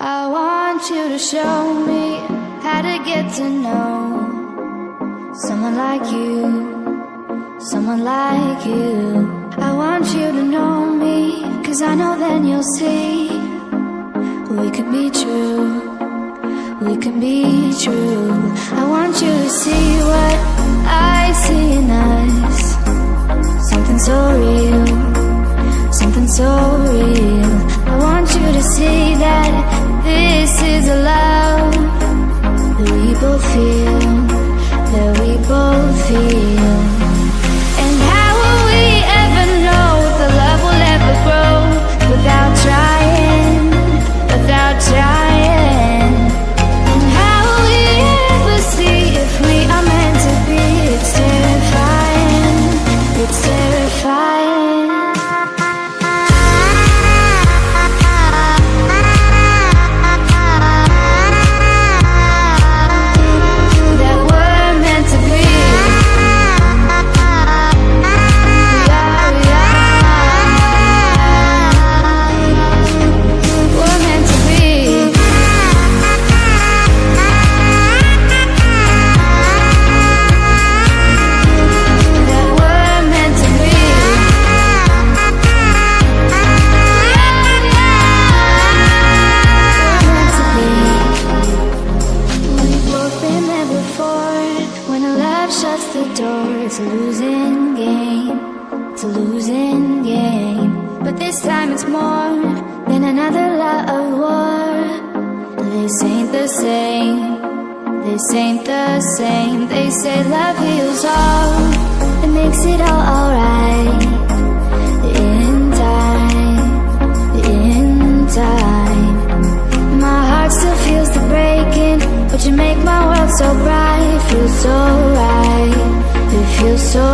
I want you to show me how to get to know someone like you, someone like you. I want you to know me, 'cause I know then you'll see we could be true, we can be true. I want you to see what I see in us, something so real, something so real. I want you to see that this is a love that we both feel, that we both feel. And how will we ever know the love will ever grow without trying, without trying? And how will we ever see if we are meant to be? It's terrifying, it's terrifying. It's a losing game, it's a losing game. But this time it's more than another love war. This ain't the same, this ain't the same. They say love heals all, it makes it all alright. In time, in time. My heart still feels the breaking, but you make my world so bright. Feels so right, it feels so